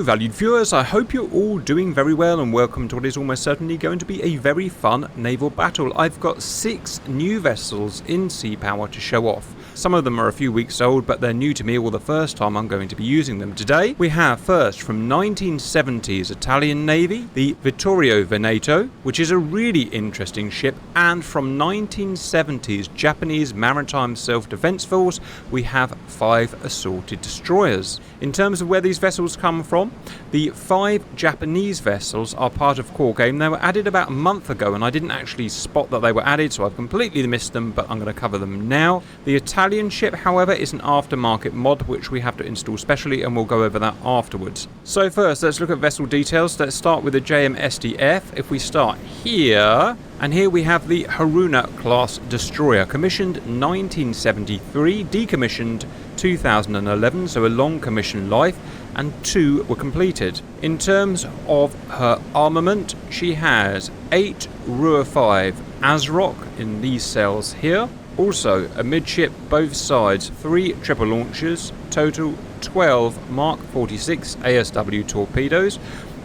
valued viewers, I hope you're all doing very well and welcome to what is almost certainly going to be a very fun naval battle. I've got 6 new vessels in sea power to show off. Some of them are a few weeks old, but they're new to me, or the first time I'm going to be using them. Today we have first from 1970s Italian Navy, the Vittorio Veneto, which is a really interesting ship, and from 1970s Japanese Maritime Self-Defense Force we have 5 assorted destroyers. In terms of where these vessels come from, the 5 Japanese vessels are part of Core Game. They were added about a month ago and I didn't actually spot that they were added, so I've completely missed them, but I'm going to cover them now. The Italian ship, however, is an aftermarket mod which we have to install specially, and we'll go over that afterwards. So first, let's look at vessel details. Let's start with the JMSDF. If we start here, and here we have the Haruna class destroyer, commissioned 1973, decommissioned 2011, so a long commission life, and 2 were completed. In terms of her armament, she has 8 Ruhr 5 ASROC in these cells here. Also, amidship, both sides, 3 triple launchers, total 12 Mark 46 ASW torpedoes.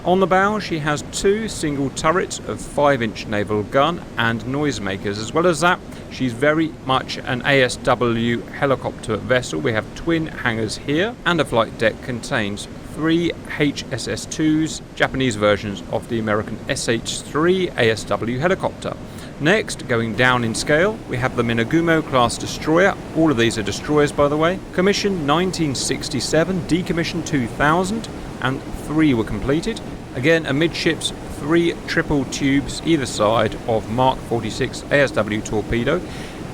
On the bow, she has 2 single turrets of 5-inch naval gun and noisemakers. As well as that, she's very much an ASW helicopter vessel. We have twin hangars here, and a flight deck contains 3 HSS-2s, Japanese versions of the American SH-3 ASW helicopter. Next, going down in scale, we have the Minagumo class destroyer. All of these are destroyers, by the way. Commissioned 1967, decommissioned 2000, and 3 were completed. Again, amidships, 3 triple tubes either side of Mark 46 ASW torpedo.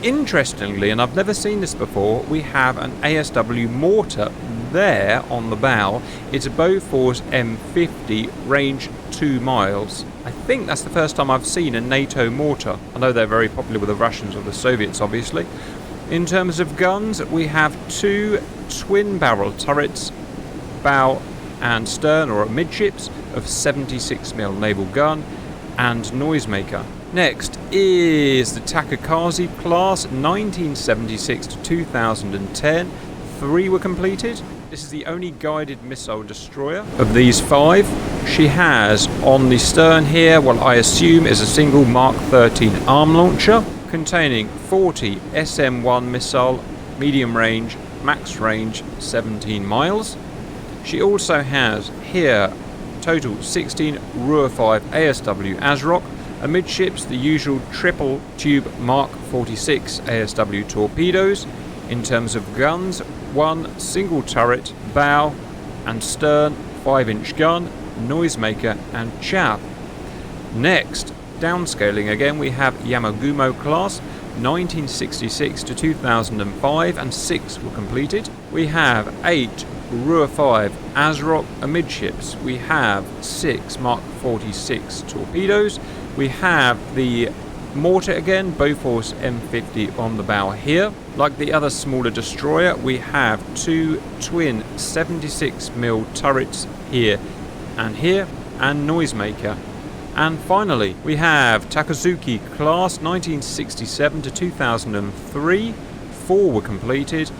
Interestingly, and I've never seen this before, we have an ASW mortar there on the bow. It's a Bofors M50, range 2 miles. I think that's the first time I've seen a NATO mortar. I know they're very popular with the Russians or the Soviets, obviously. In terms of guns, we have 2 twin barrel turrets, bow and stern or amidships, of 76mm naval gun and noisemaker. Next is the Takakaze class, 1976 to 2010. 3 were completed. This is the only guided missile destroyer of these 5. She has on the stern here what I assume is a single Mark 13 arm launcher containing 40 SM-1 missile, medium range, max range 17 miles. She also has here total 16 Ruhr 5 ASW ASROC, amidships the usual triple tube Mark 46 ASW torpedoes. In terms of guns, 1 single turret, bow and stern 5-inch gun, noisemaker and chaff. Next, downscaling again, we have Yamagumo class, 1966 to 2005, and 6 were completed. We have 8 Ruhr 5 ASROC amidships. We have 6 Mark 46 torpedoes. We have the mortar again, Bofors M50 on the bow here. Like the other smaller destroyer, we have 2 twin 76mm turrets here, and noisemaker. And finally, we have Takazuki class, 1967 to 2003. 4 were completed.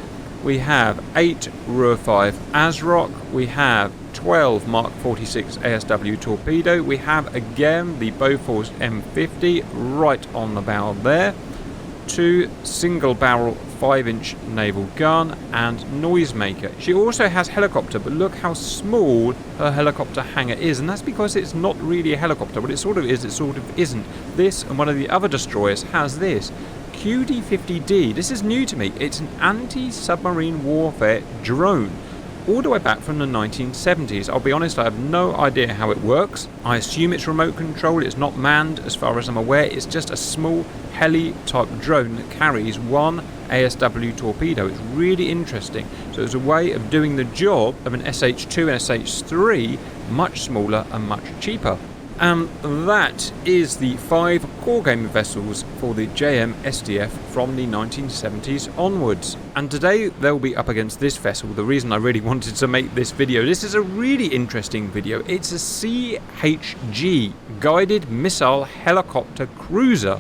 We have 8 Ruhr 5 ASROC. We have 12 Mark 46 ASW torpedo. We have again the Bofors M50 right on the bow there. 2 single barrel 5-inch naval gun and noisemaker. She also has helicopter, but look how small her helicopter hangar is, and that's because it's not really a helicopter. What it sort of is, it sort of isn't. This and one of the other destroyers has this. QD-50D, this is new to me. It's an anti-submarine warfare drone, all the way back from the 1970s. I'll be honest, I have no idea how it works. I assume it's remote control. It's not manned as far as I'm aware. It's just a small heli type drone that carries 1 ASW torpedo. It's really interesting. So it's a way of doing the job of an SH2 and SH3, much smaller and much cheaper. And that is the 5 core game vessels for the JMSDF from the 1970s onwards. And today they'll be up against this vessel. The reason I really wanted to make this video, this is a really interesting video. It's a CGH, Guided Missile Helicopter Cruiser.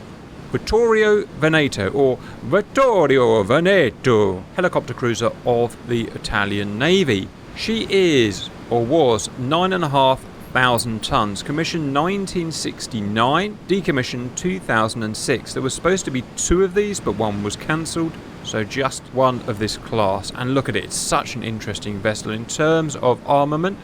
Vittorio Veneto, or Vittorio Veneto, helicopter cruiser of the Italian Navy. She is or was 9,500 tons. Commissioned 1969, decommissioned 2006. There was supposed to be 2 of these, but one was cancelled. So just one of this class. And look at it, it's such an interesting vessel in terms of armament.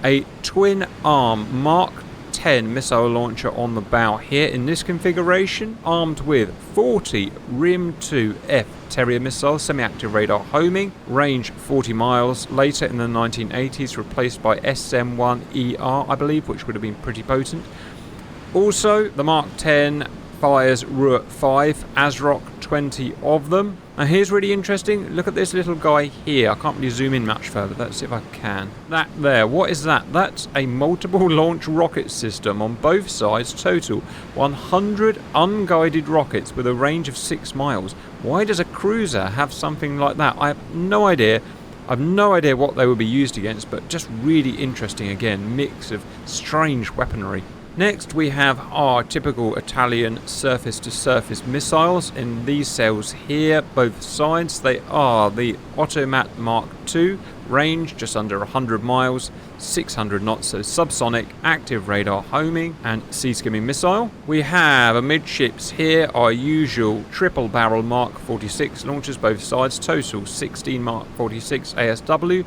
A twin-arm Mark 10 missile launcher on the bow here in this configuration, armed with 40 RIM-2F Terrier missiles, semi-active radar homing, range 40 miles, later in the 1980s replaced by SM-1ER, I believe, which would have been pretty potent. Also, the Mark 10 fires Ruhr 5, ASROC 20 of them. Now here's really interesting, look at this little guy here. I can't really zoom in much further, let's see if I can. That there, what is that? That's a multiple launch rocket system on both sides, total 100 unguided rockets with a range of 6 miles. Why does a cruiser have something like that? I have no idea. I've no idea what they would be used against, but just really interesting again, mix of strange weaponry. Next we have our typical Italian surface-to-surface missiles in these cells here, both sides. They are the Automat Mark II, range just under 100 miles, 600 knots, so subsonic, active radar homing and sea skimming missile. We have amidships here, our usual triple barrel Mark 46 launchers both sides, total 16 Mark 46 ASW.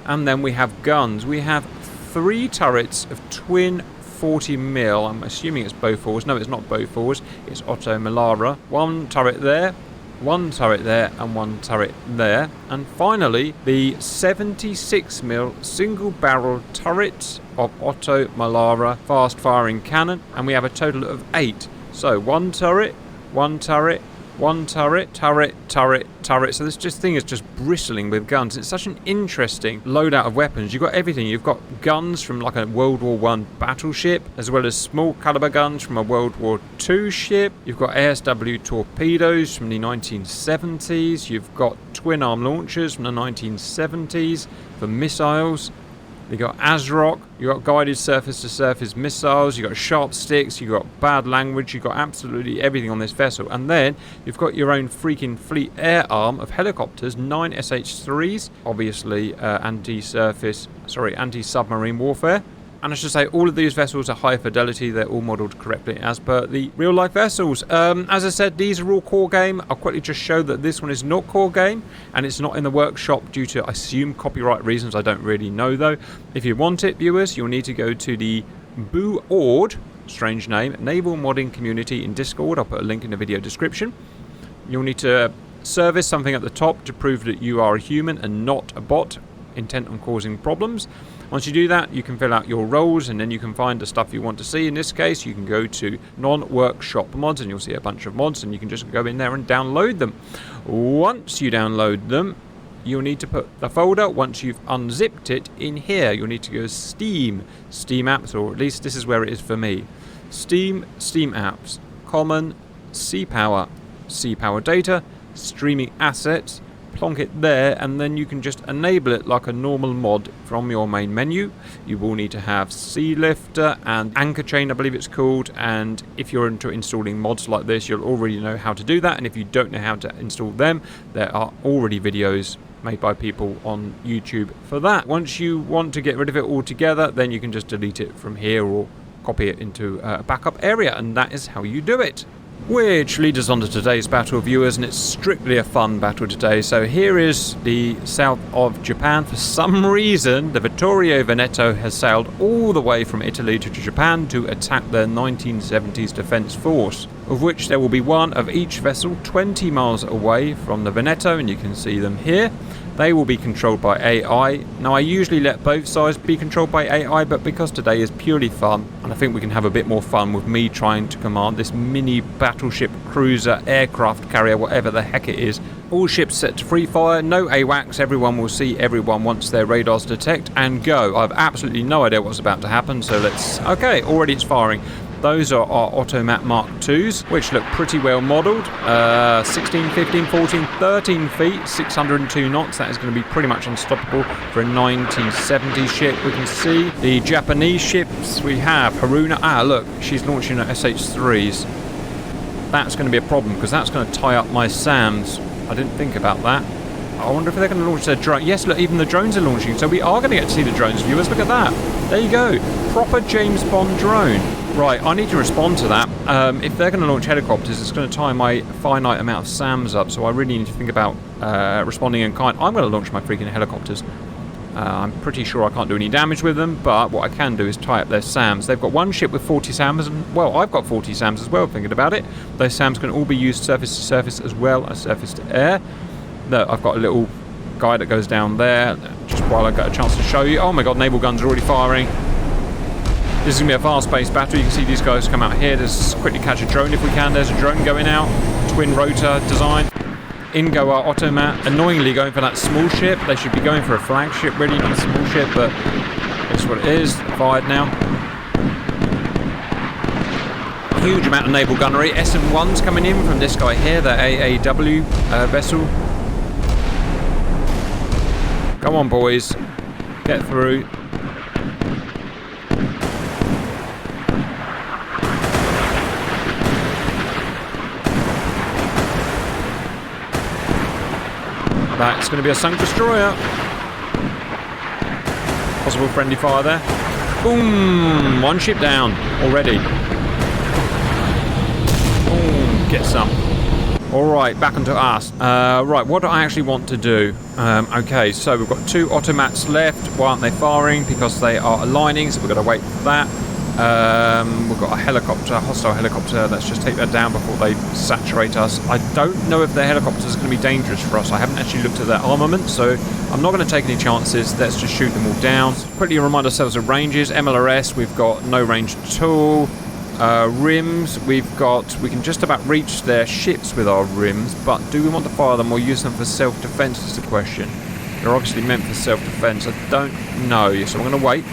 And then we have guns. We have 3 turrets of twin 40mm, I'm assuming it's Bofors. No, it's not Bofors, it's Otto Melara. 1 turret there, 1 turret there, and 1 turret there. And finally, the 76mm single barrel turret of Otto Melara fast firing cannon. And we have a total of 8. So 1 turret, 1 turret, 1 turret, turret, turret, turret. So this thing is just bristling with guns. It's such an interesting loadout of weapons. You've got everything. You've got guns from like a World War I battleship, as well as small caliber guns from a World War II ship. You've got ASW torpedoes from the 1970s. You've got twin arm launchers from the 1970s for missiles. You've got ASROC, you've got guided surface-to-surface missiles, you've got sharp sticks, you've got bad language, you've got absolutely everything on this vessel. And then you've got your own freaking fleet air arm of helicopters, 9 SH-3s, obviously anti-submarine warfare. And I should say, all of these vessels are high fidelity. They're all modelled correctly as per the real-life vessels. As I said, these are all core game. I'll quickly just show that this one is not core game, and it's not in the workshop due to, I assume, copyright reasons. I don't really know, though. If you want it, viewers, you'll need to go to the BooOrd, strange name, Naval Modding Community in Discord. I'll put a link in the video description. You'll need to service something at the top to prove that you are a human and not a bot intent on causing problems. Once you do that, you can fill out your roles, and then you can find the stuff you want to see. In this case, you can go to non-workshop mods, and you'll see a bunch of mods, and you can just go in there and download them. Once you download them, you'll need to put the folder, once you've unzipped it, in here. You'll need to go Steam apps, or at least this is where it is for me. Steam apps, common, Sea-Power data, streaming assets, plonk it there, and then you can just enable it like a normal mod from your main menu. You will need to have Sea Lifter and Anchor Chain, I believe it's called, and if you're into installing mods like this, you'll already know how to do that. And if you don't know how to install them, there are already videos made by people on YouTube for that. Once you want to get rid of it altogether, then you can just delete it from here or copy it into a backup area, and that is how you do it. Which leads us on to today's battle, viewers, and it's strictly a fun battle today. So here is the south of Japan. For some reason, the Vittorio Veneto has sailed all the way from Italy to Japan to attack their 1970s defence force, of which there will be one of each vessel 20 miles away from the Veneto, and you can see them here. They will be controlled by AI. Now, I usually let both sides be controlled by AI, but because today is purely fun, and I think we can have a bit more fun with me trying to command this mini battleship, cruiser, aircraft carrier, whatever the heck it is. All ships set to free fire, no AWACS, everyone will see everyone once their radars detect, and go. I have absolutely no idea what's about to happen, so let's... Okay, already it's firing. Those are our Automat Mark IIs, which look pretty well modelled. 16, 15, 14, 13 feet, 602 knots. That is going to be pretty much unstoppable for a 1970s ship. We can see the Japanese ships. We have Haruna. Ah, look, she's launching her SH-3s. That's going to be a problem, because that's going to tie up my SAMs. I didn't think about that. I wonder if they're going to launch their drone. Yes, look, even the drones are launching. So we are going to get to see the drones, viewers. Look at that. There you go. Proper James Bond drone. Right, I need to respond to that. If they're going to launch helicopters, it's going to tie my finite amount of SAMs up. So I really need to think about responding in kind. I'm going to launch my freaking helicopters. I'm pretty sure I can't do any damage with them, but what I can do is tie up their SAMs. They've got one ship with 40 SAMs, and, well, I've got 40 SAMs as well, thinking about it. Those SAMs can all be used surface to surface as well as surface to air. Look, I've got a little guy that goes down there, just while I get a chance to show you. Oh my god, naval guns are already firing. This is going to be a fast-paced battle. You can see these guys come out here. Let's quickly catch a drone if we can. There's a drone going out. Twin rotor design. In go our automat, annoyingly going for that small ship. They should be going for a flagship, really, not a small ship, but that's what it is. Fired now. Huge amount of naval gunnery. SM-1's coming in from this guy here, the AAW vessel. Come on, boys. Get through. That's going to be a sunk destroyer. Possible friendly fire there. Boom! One ship down already. Boom! Get some. Alright, back onto us. Right, what do I actually want to do? Okay, so we've got 2 automats left. Why aren't they firing? Because they are aligning, so we've got to wait for that. We've got a helicopter, hostile helicopter. Let's just take that down before they saturate us. I don't know if their helicopters are going to be dangerous for us. I haven't actually looked at their armament, so I'm not going to take any chances. Let's just shoot them all down. Quickly remind ourselves of ranges. MLRS, we've got no range at all. Rims, we can just about reach their ships with our rims, but do we want to fire them or use them for self-defense is the question. They're obviously meant for self-defense. I don't know, so I'm going to wait.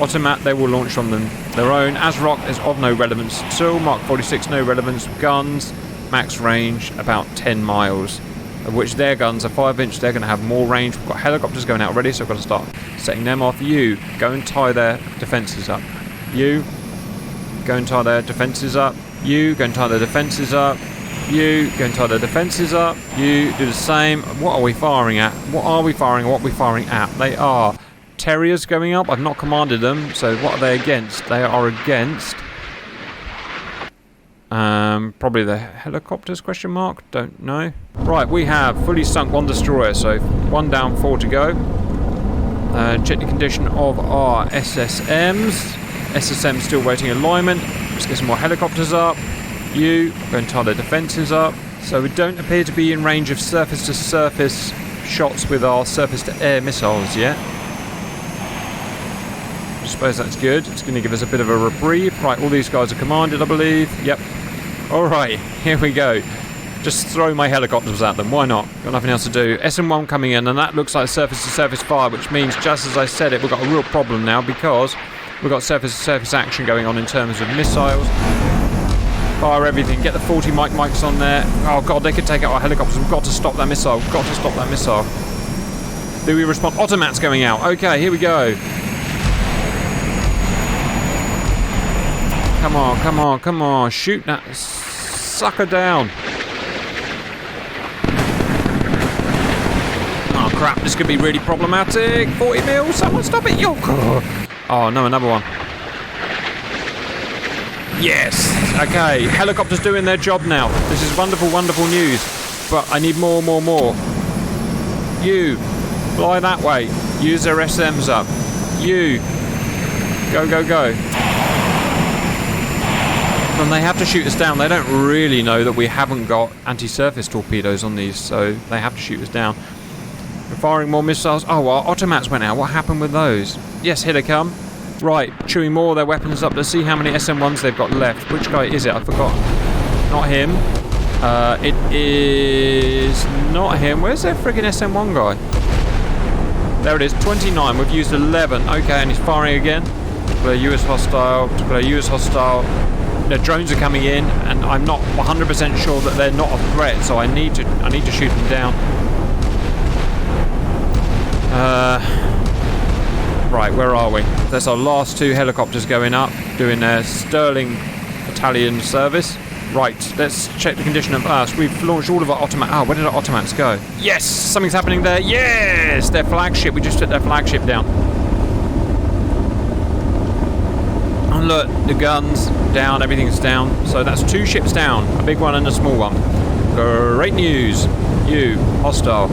Automat, they will launch on them their own. ASROC is of no relevance at all. Mark 46, no relevance. Guns, max range, about 10 miles. Of which their guns are 5-inch. They're going to have more range. We've got helicopters going out already, so I've got to start setting them off. You, go and tie their defences up. You, go and tie their defences up. You, go and tie their defences up. You, go and tie their defences up. You, do the same. What are we firing at? What are we firing and what are we firing at? They are Terriers going up. I've not commanded them, so what are they against? They are against probably the helicopters, question mark, don't know. Right, we have fully sunk 1 destroyer, so 1 down, 4 to go. Check the condition of our SSMs. SSM still waiting alignment. Let's get some more helicopters up. You, go and tie their defences up. So we don't appear to be in range of surface to surface shots with our surface to air missiles yet. I suppose that's good. It's going to give us a bit of a reprieve. Right, all these guys are commanded, I believe. Yep. Alright, here we go. Just throw my helicopters at them. Why not? Got nothing else to do. SM-1 coming in, and that looks like surface-to-surface fire, which means, just as I said it, we've got a real problem now because we've got surface-to-surface action going on in terms of missiles. Fire everything. Get the 40 mics on there. Oh god, they could take out our helicopters. We've got to stop that missile. We've got to stop that missile. Do we respond? Automats going out. Okay, here we go. Come on, come on, come on. Shoot that sucker down. Oh crap, this could be really problematic. 40 mil, someone stop it. Yo. Oh no, another one. Yes. Okay, helicopters doing their job now. This is wonderful, wonderful news. But I need more. You, fly that way. Use their SMs up. You, go. And they have to shoot us down. They don't really know that we haven't got anti-surface torpedoes on these, so they have to shoot us down. We're firing more missiles. Oh, our automats went out. What happened with those? Yes, here they come. Right, chewing more of their weapons up. Let's see how many SM-1s they've got left. Which guy is it? I forgot. Not him. It is not him. Where's their friggin' SM-1 guy? There it is, 29. We've used 11. Okay, and he's firing again. Declare US hostile. Declare US hostile. The drones are coming in, and I'm not 100% sure that they're not a threat, so I need to shoot them down. Right, where are we? There's our last 2 helicopters going up, doing their sterling Italian service. Right, let's check the condition of us. We've launched all of our automats. Oh, where did our automats go? Yes, something's happening there. Yes, their flagship. We just took their flagship down. And look, the guns down, everything's down. So that's 2 ships down, a big one and a small one. Great news. You, hostile.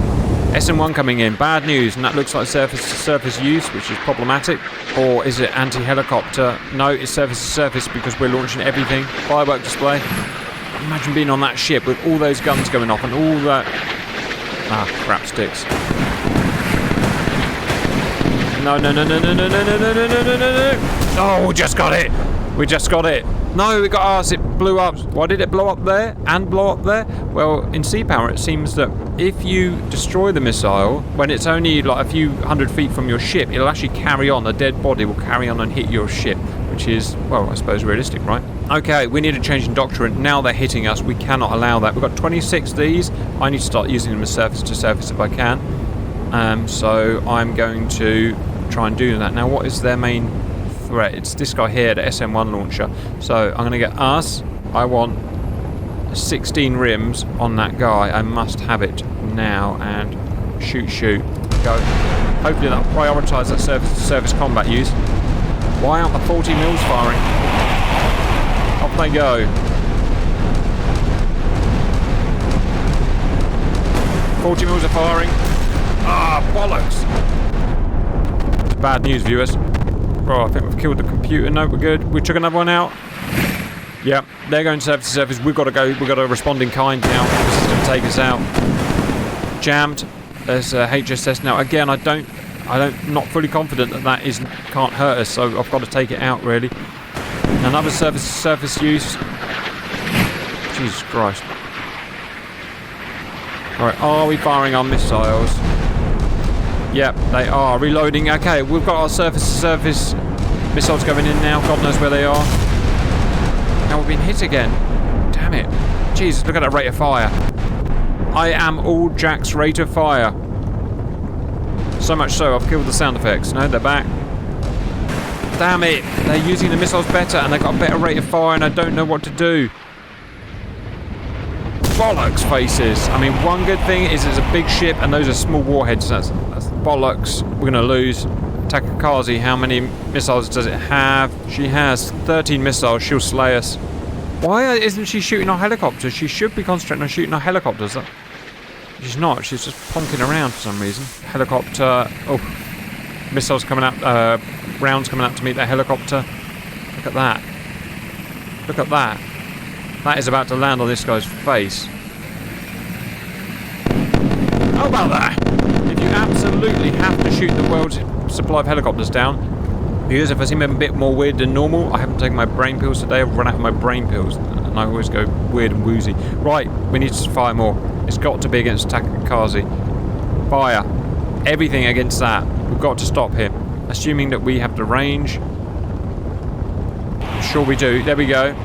SN1 coming in, bad news, and that looks like surface-to-surface use, which is problematic. Or is it anti-helicopter? No, it's surface-to-surface because we're launching everything. Firework display. Imagine being on that ship with all those guns going off and all that... Ah, crap sticks. No. Oh, we just got it. We just got it. No, we got ours. It blew up. Why did it blow up there and blow up there? Well, in sea power, it seems that if you destroy the missile, when it's only like a few hundred feet from your ship, it'll actually carry on. A dead body will carry on and hit your ship, which is, well, I suppose realistic, right? Okay, we need a change in doctrine. Now they're hitting us. We cannot allow that. We've got 26Ds. I need to start using them as surface to surface if I can. So I'm going to try and do that. Now, what is their main threat? It's this guy here, the SM1 launcher. So I'm going to get us. I want 16 rims on that guy. I must have it now. And shoot. Go. Hopefully that'll prioritise that surface combat use. Why aren't the 40 mils firing? Off they go. 40 mils are firing. Ah, bollocks. It's bad news, viewers. Oh, I think we've killed the computer. No, we're good. We took another one out. Yeah, they're going surface to surface. We've got to go. We've got to respond in kind now. This is going to take us out. Jammed. There's a HSS now. Again, not fully confident that can't hurt us. So I've got to take it out really. Another surface to surface use. Jesus Christ. All right, are we firing our missiles? Yep, they are. Reloading. Okay, we've got our surface-to-surface missiles going in now. God knows where they are. Now we've been hit again. Damn it. Jesus, look at that rate of fire. I am all Jack's rate of fire. So much so, I've killed the sound effects. No, they're back. Damn it. They're using the missiles better and they've got a better rate of fire and I don't know what to do. Bollocks faces. I mean, one good thing is it's a big ship and those are small warheads. That's bollocks. We're going to lose. Takakazi, how many missiles does it have? She has 13 missiles. She'll slay us. Why isn't she shooting our helicopters? She should be concentrating on shooting our helicopters. She's not. She's just plonking around for some reason. Helicopter. Oh. Missiles coming out. Rounds coming out to meet that helicopter. Look at that. Look at that. That is about to land on this guy's face. How about that? If you absolutely have to shoot the world's supply of helicopters down, because if I seem a bit more weird than normal, I haven't taken my brain pills today. I've run out of my brain pills, and I always go weird and woozy. Right, we need to fire more. It's got to be against Takakazi. Fire. Everything against that. We've got to stop him. Assuming that we have the range. I'm sure we do. There we go.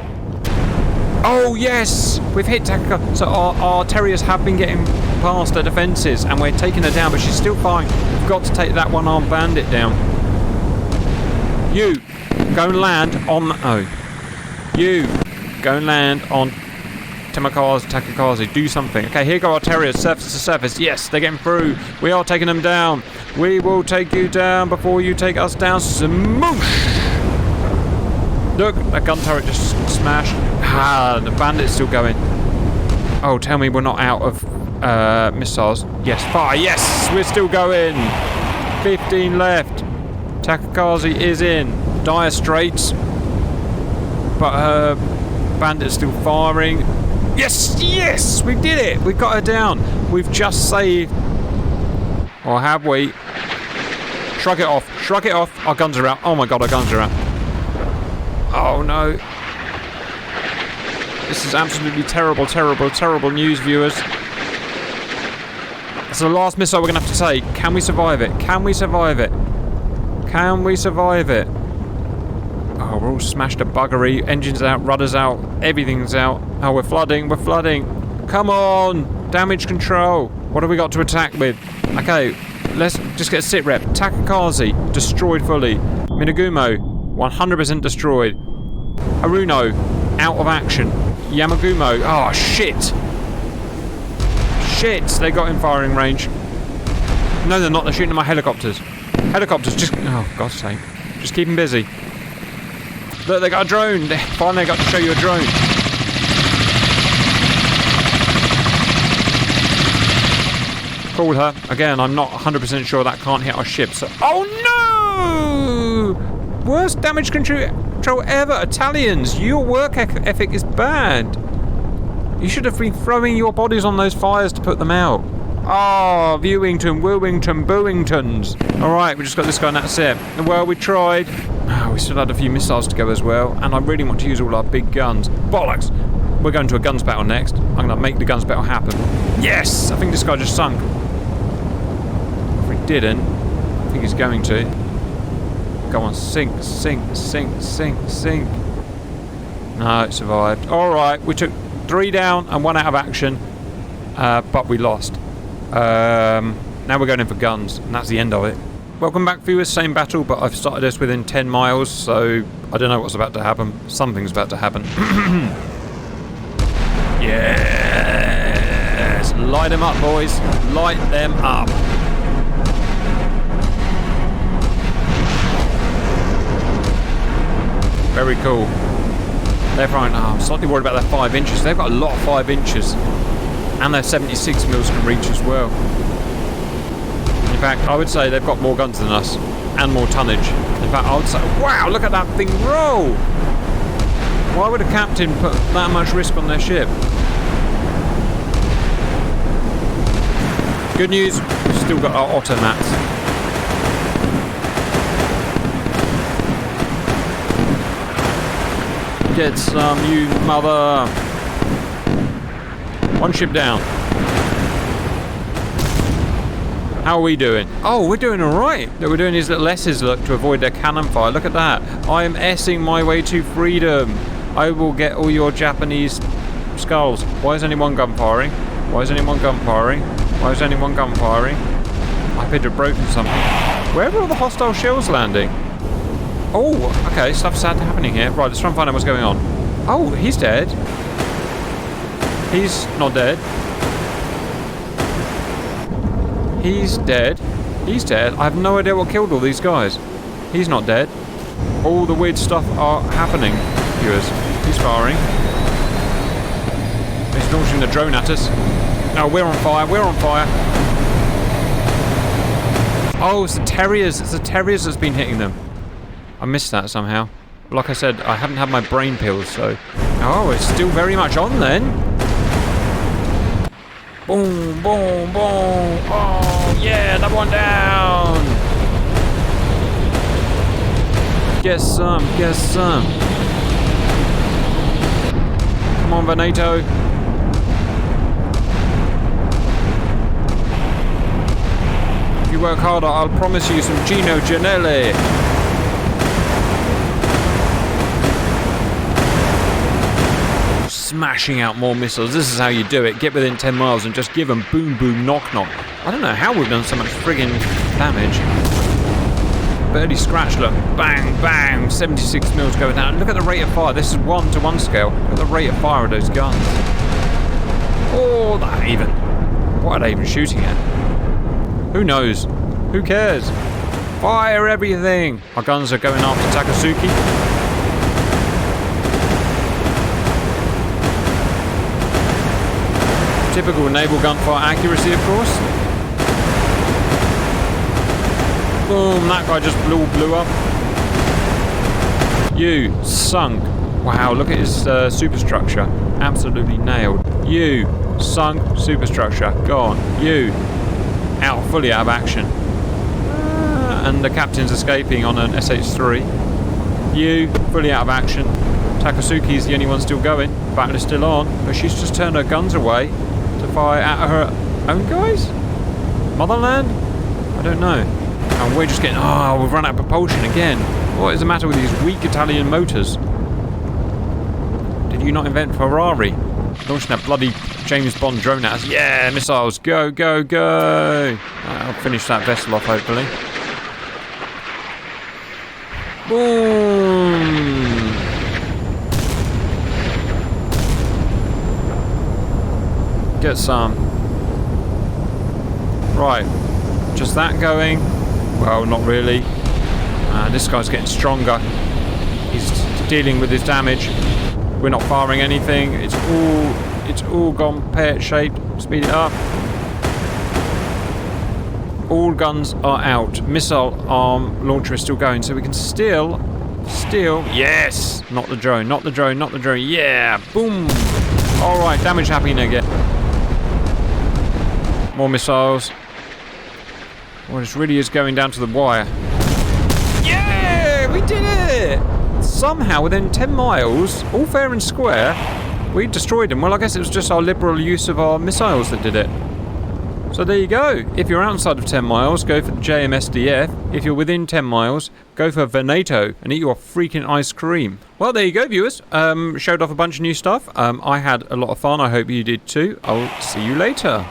Oh yes! We've hit Takakazi. So our Terriers have been getting past the defences and we're taking her down, but she's still fine. We've got to take that one-armed bandit down. You, go and land on... Oh. You, go and land on Takakazi. Do something. Okay, here go our Terriers, surface to surface. Yes, they're getting through. We are taking them down. We will take you down before you take us down. Smoosh! Look, that gun turret just smashed. Ah, the bandit's still going. Oh, tell me we're not out of missiles. Yes, fire. Yes, we're still going. 15 left. Takakazi is in dire straits, but her bandit's still firing. Yes, we did it. We got her down. We've just saved. Or have we? Shrug it off. Our guns are out. Oh my god, our guns are out. Oh no. This is absolutely terrible news, viewers. It's the last missile we're going to have to take. Can we survive it? Can we survive it? Oh, we're all smashed to buggery. Engines out, rudders out, everything's out. Oh, we're flooding. Come on! Damage control. What have we got to attack with? Okay, let's just get a sit rep. Takakazi, destroyed fully. Minagumo, 100% destroyed. Haruno, out of action. Yamagumo. Oh, shit. Shit, they got in firing range. No, they're not. They're shooting at my helicopters. Helicopters, just... Oh, God's sake. Just keep them busy. Look, they got a drone. They finally got to show you a drone. Called her. Again, I'm not 100% sure that can't hit our ship, so... Oh, no! Worst damage control ever. Italians, your work ethic is bad. You should have been throwing your bodies on those fires to put them out. Oh, Viewington, Wooington, Booingtons. Alright, we just got this guy and that's it. Well, we tried. Oh, we still had a few missiles to go as well, and I really want to use all our big guns. Bollocks! We're going to a guns battle next. I'm going to make the guns battle happen. Yes! I think this guy just sunk. If he didn't, I think he's going to. Go on, sink, sink, sink, sink, sink. No, it survived. Alright, we took 3 down and 1 out of action, but we lost. Now we're going in for guns, and that's the end of it. Welcome back, viewers. Same battle, but I've started this within 10 miles, so I don't know what's about to happen. Something's about to happen. Yes! Light them up, boys. Light them up. Very cool. They're fine. Oh, I'm slightly worried about their 5 inches. They've got a lot of 5 inches. And their 76 mils can reach as well. In fact, I would say they've got more guns than us. And more tonnage. In fact, I would say, wow, look at that thing roll! Why would a captain put that much risk on their ship? Good news, we've still got our automats. Get some, you mother. 1 ship down. How are we doing? Oh, we're doing alright. We're doing these little S's, look, to avoid their cannon fire. Look at that. I am S-ing my way to freedom. I will get all your Japanese skulls. Why is anyone gun firing? Why is anyone gun firing? Why is anyone gun firing? I appear to have broken something. Where are all the hostile shells landing? Oh, okay, stuff's sad happening here. Right, let's try and find out what's going on. Oh, he's dead. He's not dead. He's dead. He's dead. I have no idea what killed all these guys. He's not dead. All the weird stuff are happening, viewers. He's firing. He's launching the drone at us. No, we're on fire. We're on fire. Oh, it's the Terriers. It's the Terriers that's been hitting them. I missed that somehow. Like I said, I haven't had my brain pills, so... Oh, it's still very much on then. Boom, boom, boom. Oh, yeah, another one down. Get some, get some. Come on, Veneto. If you work harder, I'll promise you some Gino Giannelli. Smashing out more missiles. This is how you do it. Get within 10 miles and just give them boom, boom, knock, knock. I don't know how we've done so much friggin' damage. Barely scratch, look. Bang, bang. 76 mils going down. Look at the rate of fire. This is 1-to-1 scale. Look at the rate of fire of those guns. Oh, that even. What are they even shooting at? Who knows? Who cares? Fire everything. Our guns are going after Takasuki. Typical naval gunfire accuracy, of course. Boom, that guy just blew up. You sunk. Wow, look at his superstructure. Absolutely nailed. You sunk superstructure. Gone. You fully out of action. And the captain's escaping on an SH-3. You fully out of action. Takasuki's the only one still going. Battle is still on, but she's just turned her guns away to fire at her own guys? Motherland? I don't know. And we're just getting... Oh, we've run out of propulsion again. What is the matter with these weak Italian motors? Did you not invent Ferrari? Launching that bloody James Bond drone at us. Yeah, missiles. Go, go, go. I'll finish that vessel off, hopefully. Boom. Get some. Right. Just that going. Well, not really. This guy's getting stronger. He's dealing with his damage. We're not firing anything. It's all gone pear-shaped. Speed it up. All guns are out. Missile arm launcher is still going, so we can still. Yes! Not the drone. Not the drone. Not the drone. Yeah! Boom! All right, damage happening again. More missiles. Well, this really is going down to the wire. Yeah! We did it! Somehow, within 10 miles, all fair and square, we destroyed them. Well, I guess it was just our liberal use of our missiles that did it. So there you go. If you're outside of 10 miles, go for the JMSDF. If you're within 10 miles, go for Veneto and eat your freaking ice cream. Well, there you go, viewers. Showed off a bunch of new stuff. I had a lot of fun. I hope you did too. I'll see you later.